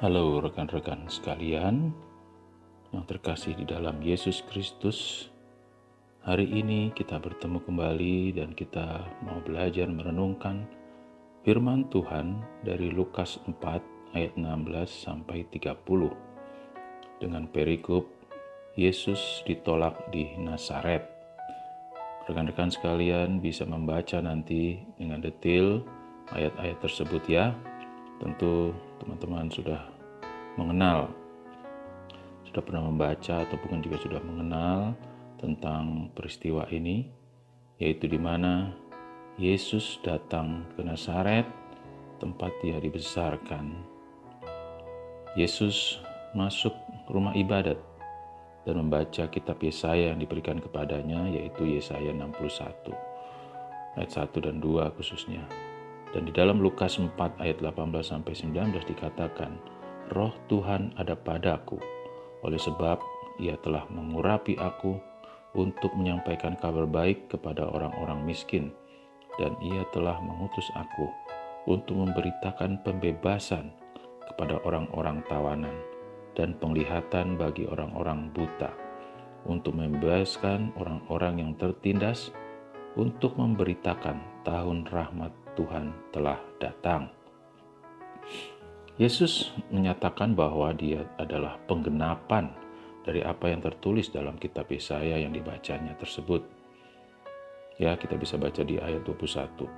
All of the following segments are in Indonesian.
Halo rekan-rekan sekalian yang terkasih di dalam Yesus Kristus. Hari ini kita bertemu kembali dan kita mau belajar merenungkan firman Tuhan dari Lukas 4 ayat 16 sampai 30 dengan perikop Yesus ditolak di Nazaret. Rekan-rekan sekalian bisa membaca nanti dengan detail ayat-ayat tersebut ya. Tentu teman-teman sudah mengenal, sudah pernah membaca ataupun juga sudah mengenal tentang peristiwa ini, yaitu di mana Yesus datang ke Nazaret, tempat dia dibesarkan. Yesus masuk rumah ibadat dan membaca kitab Yesaya yang diberikan kepadanya, yaitu Yesaya 61 ayat 1 dan 2 khususnya. Dan di dalam Lukas 4 ayat 18-19 dikatakan, Roh Tuhan ada padaku, oleh sebab ia telah mengurapi aku untuk menyampaikan kabar baik kepada orang-orang miskin, dan ia telah mengutus aku untuk memberitakan pembebasan kepada orang-orang tawanan dan penglihatan bagi orang-orang buta, untuk membebaskan orang-orang yang tertindas, untuk memberitakan tahun rahmat Tuhan telah datang. Yesus menyatakan bahwa dia adalah penggenapan dari apa yang tertulis dalam kitab Yesaya yang dibacanya tersebut. Ya, kita bisa baca di ayat 21.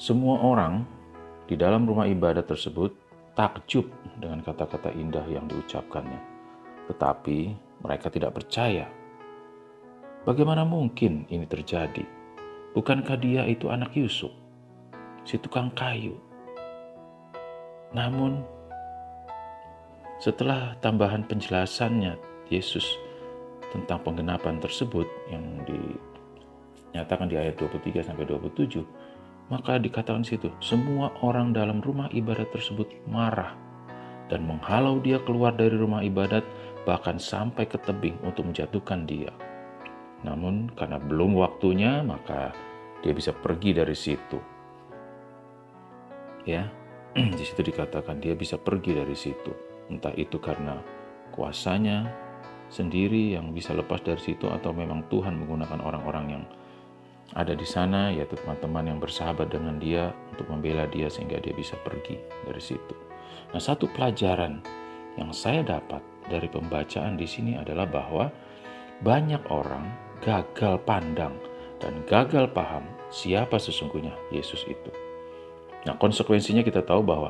Semua orang di dalam rumah ibadat tersebut takjub dengan kata-kata indah yang diucapkannya. Tetapi mereka tidak percaya. Bagaimana mungkin ini terjadi? Bukankah dia itu anak Yusuf, si tukang kayu? Namun, setelah tambahan penjelasannya Yesus tentang penggenapan tersebut yang dinyatakan di ayat 23-27, maka dikatakan situ, semua orang dalam rumah ibadat tersebut marah dan menghalau dia keluar dari rumah ibadat, bahkan sampai ke tebing untuk menjatuhkan dia. Namun karena belum waktunya, maka dia bisa pergi dari situ. Ya, di situ dikatakan dia bisa pergi dari situ. Entah itu karena kuasanya sendiri yang bisa lepas dari situ, atau memang Tuhan menggunakan orang-orang yang ada di sana, yaitu teman-teman yang bersahabat dengan dia untuk membela dia sehingga dia bisa pergi dari situ. Nah, satu pelajaran yang saya dapat dari pembacaan di sini adalah bahwa banyak orang gagal pandang dan gagal paham siapa sesungguhnya Yesus itu. Nah, konsekuensinya kita tahu bahwa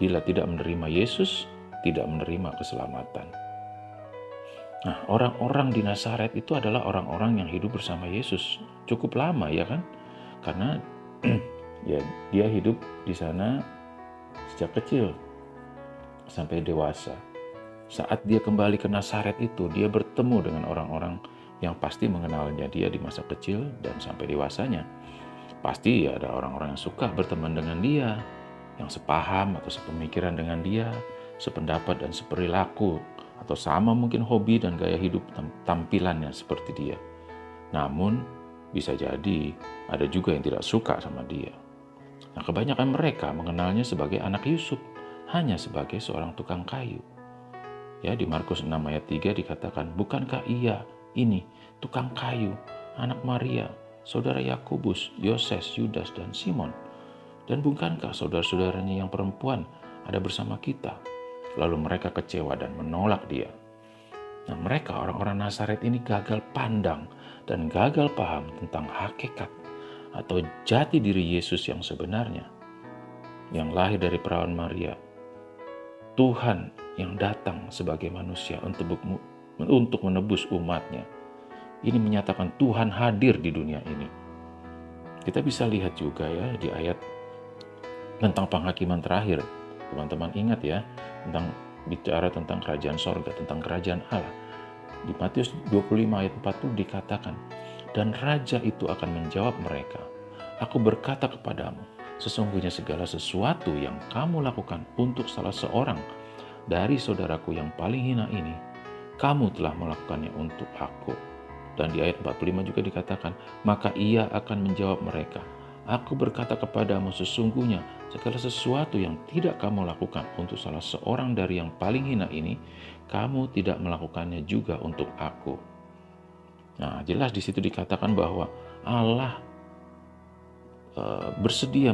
bila tidak menerima Yesus, tidak menerima keselamatan. Nah, orang-orang di Nazaret itu adalah orang-orang yang hidup bersama Yesus cukup lama, ya kan? Karena ya dia hidup di sana sejak kecil sampai dewasa. Saat dia kembali ke Nazaret itu, dia bertemu dengan orang-orang yang pasti mengenalnya dia di masa kecil dan sampai dewasanya. Pasti ya ada orang-orang yang suka berteman dengan dia, yang sepaham atau sepemikiran dengan dia, sependapat dan seperilaku, atau sama mungkin hobi dan gaya hidup tampilannya seperti dia. Namun bisa jadi ada juga yang tidak suka sama dia. Nah, kebanyakan mereka mengenalnya sebagai anak Yusuf, hanya sebagai seorang tukang kayu. Ya, di Markus 6 ayat 3 dikatakan, bukankah ia ini tukang kayu, anak Maria, saudara Yakobus, Yoses, Yudas, dan Simon? Dan bukankah saudara-saudaranya yang perempuan ada bersama kita? Lalu mereka kecewa dan menolak dia. Nah, mereka orang-orang Nazaret ini gagal pandang dan gagal paham tentang hakikat atau jati diri Yesus yang sebenarnya, yang lahir dari perawan Maria, Tuhan yang datang sebagai manusia untuk menebus umatnya. Ini menyatakan Tuhan hadir di dunia ini. Kita bisa lihat juga ya di ayat tentang penghakiman terakhir. Teman-teman ingat ya, tentang bicara tentang kerajaan sorga, tentang kerajaan Allah. Di Matius 25 ayat 40 dikatakan, dan raja itu akan menjawab mereka, aku berkata kepadamu, sesungguhnya segala sesuatu yang kamu lakukan untuk salah seorang dari saudaraku yang paling hina ini, kamu telah melakukannya untuk aku. Dan di ayat 45 juga dikatakan, maka ia akan menjawab mereka, Aku berkata kepadamu, sesungguhnya segala sesuatu yang tidak kamu lakukan untuk salah seorang dari yang paling hina ini, kamu tidak melakukannya juga untuk aku. Nah, jelas di situ dikatakan bahwa Allah bersedia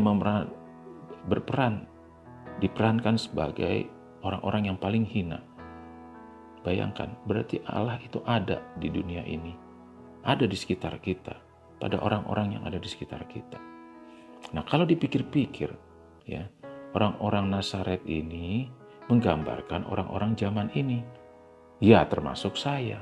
berperan, diperankan sebagai orang-orang yang paling hina. Bayangkan, berarti Allah itu ada di dunia ini, ada di sekitar kita, pada orang-orang yang ada di sekitar kita. Nah, kalau dipikir-pikir, ya, orang-orang Nazaret ini menggambarkan orang-orang zaman ini. Ya, termasuk saya.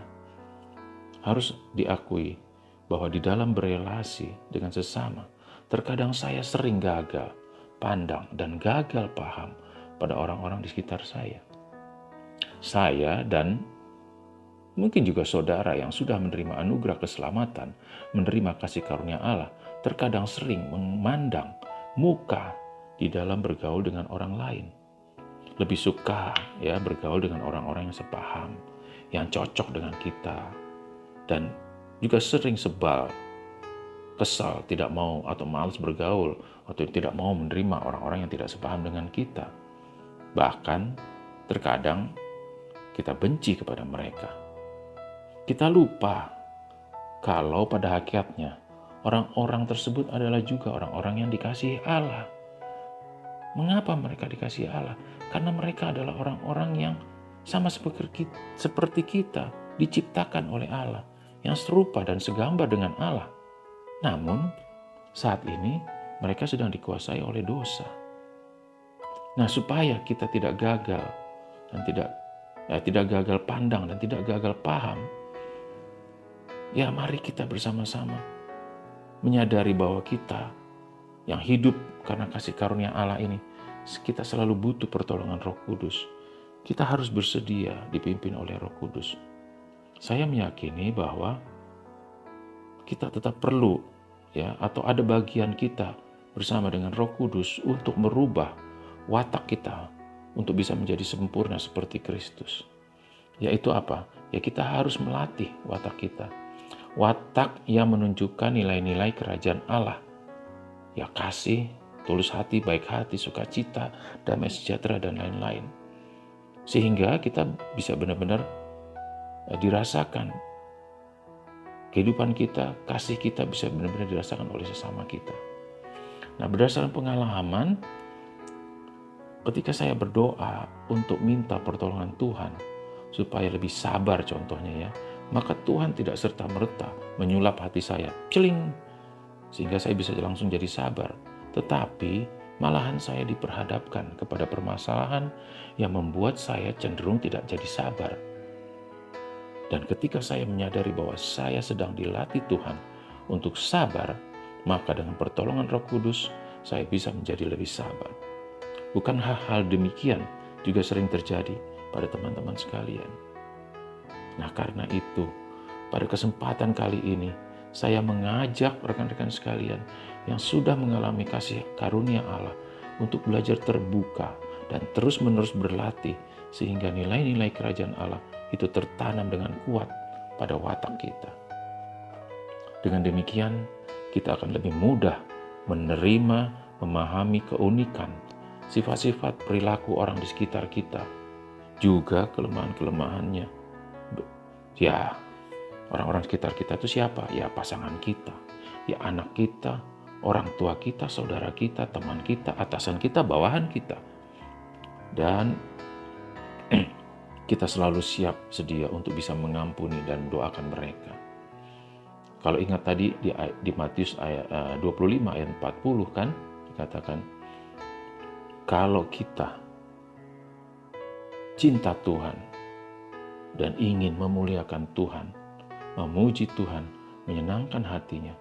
Harus diakui bahwa di dalam berelasi dengan sesama, terkadang saya sering gagal pandang dan gagal paham pada orang-orang di sekitar saya. Saya dan mungkin juga saudara yang sudah menerima anugerah keselamatan, menerima kasih karunia Allah, terkadang sering memandang muka di dalam bergaul dengan orang lain. Lebih suka ya bergaul dengan orang-orang yang sepaham, yang cocok dengan kita. Dan juga sering sebal, kesal, tidak mau atau malas bergaul, atau tidak mau menerima orang-orang yang tidak sepaham dengan kita. Bahkan terkadang kita benci kepada mereka. Kita lupa kalau pada hakikatnya orang-orang tersebut adalah juga orang-orang yang dikasihi Allah. Mengapa mereka dikasihi Allah? Karena mereka adalah orang-orang yang sama seperti kita, diciptakan oleh Allah, yang serupa dan segambar dengan Allah. Namun saat ini mereka sedang dikuasai oleh dosa. Nah, supaya kita tidak gagal dan tidak gagal pandang dan tidak gagal paham, ya mari kita bersama-sama menyadari bahwa kita yang hidup karena kasih karunia Allah ini, kita selalu butuh pertolongan Roh Kudus. Kita harus bersedia dipimpin oleh Roh Kudus. Saya meyakini bahwa kita tetap perlu atau ada bagian kita bersama dengan Roh Kudus untuk merubah watak kita untuk bisa menjadi sempurna seperti Kristus. Yaitu apa? Ya kita harus melatih watak kita. Watak yang menunjukkan nilai-nilai kerajaan Allah. Ya kasih, tulus hati, baik hati, sukacita, damai sejahtera, dan lain-lain. Sehingga kita bisa benar-benar dirasakan. Kehidupan kita, kasih kita bisa benar-benar dirasakan oleh sesama kita. Nah, berdasarkan pengalaman, ketika saya berdoa untuk minta pertolongan Tuhan, supaya lebih sabar contohnya ya, maka Tuhan tidak serta-merta menyulap hati saya, celing, sehingga saya bisa langsung jadi sabar. Tetapi malahan saya diperhadapkan kepada permasalahan yang membuat saya cenderung tidak jadi sabar. Dan ketika saya menyadari bahwa saya sedang dilatih Tuhan untuk sabar, maka dengan pertolongan Roh Kudus, saya bisa menjadi lebih sabar. Bukan hal-hal demikian juga sering terjadi pada teman-teman sekalian. Nah, karena itu, pada kesempatan kali ini, saya mengajak rekan-rekan sekalian yang sudah mengalami kasih karunia Allah untuk belajar terbuka dan terus-menerus berlatih sehingga nilai-nilai kerajaan Allah itu tertanam dengan kuat pada watak kita. Dengan demikian, kita akan lebih mudah menerima, memahami keunikan, sifat-sifat perilaku orang di sekitar kita, juga kelemahan-kelemahannya. Ya, orang-orang sekitar kita itu siapa? Ya, pasangan kita, ya anak kita, orang tua kita, saudara kita, teman kita, atasan kita, bawahan kita. Dan kita selalu siap sedia untuk bisa mengampuni dan doakan mereka. Kalau ingat tadi di Matius ayat 25 ayat 40 kan dikatakan, kalau kita cinta Tuhan dan ingin memuliakan Tuhan, memuji Tuhan, menyenangkan hatinya,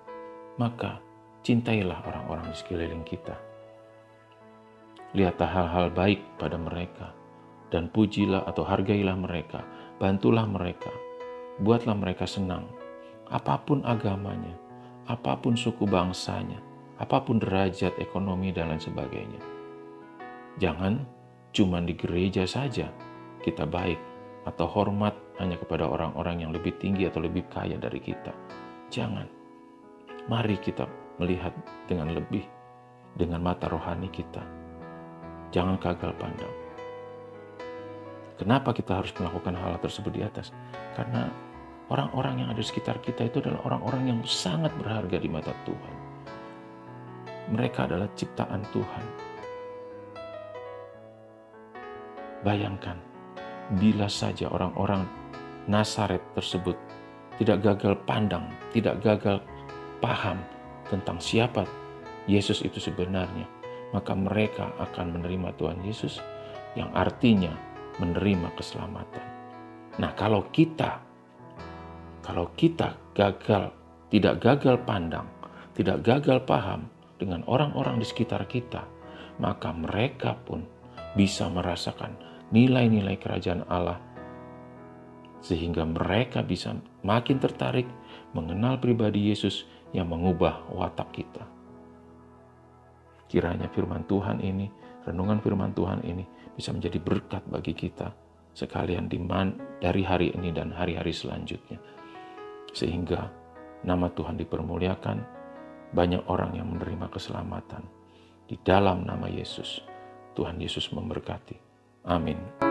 maka cintailah orang-orang di sekeliling kita. Lihatlah hal-hal baik pada mereka dan pujilah atau hargailah mereka, bantulah mereka, buatlah mereka senang. Apapun agamanya, apapun suku bangsanya, apapun derajat ekonomi dan lain sebagainya. Jangan cuma di gereja saja kita baik atau hormat hanya kepada orang-orang yang lebih tinggi atau lebih kaya dari kita. Jangan. Mari kita melihat dengan lebih dengan mata rohani kita. Jangan gagal pandang. Kenapa kita harus melakukan hal tersebut di atas? Karena orang-orang yang ada di sekitar kita itu adalah orang-orang yang sangat berharga di mata Tuhan. Mereka adalah ciptaan Tuhan. Bayangkan, bila saja orang-orang Nazaret tersebut tidak gagal pandang, tidak gagal paham tentang siapa Yesus itu sebenarnya, maka mereka akan menerima Tuhan Yesus yang artinya menerima keselamatan. Nah, kalau kita tidak gagal pandang, tidak gagal paham dengan orang-orang di sekitar kita, maka mereka pun bisa merasakan nilai-nilai kerajaan Allah, sehingga mereka bisa makin tertarik mengenal pribadi Yesus yang mengubah watak kita. Kiranya firman Tuhan ini, renungan firman Tuhan ini bisa menjadi berkat bagi kita sekalian dari hari ini dan hari-hari selanjutnya. Sehingga nama Tuhan dipermuliakan, banyak orang yang menerima keselamatan. Di dalam nama Yesus, Tuhan Yesus memberkati. Amin.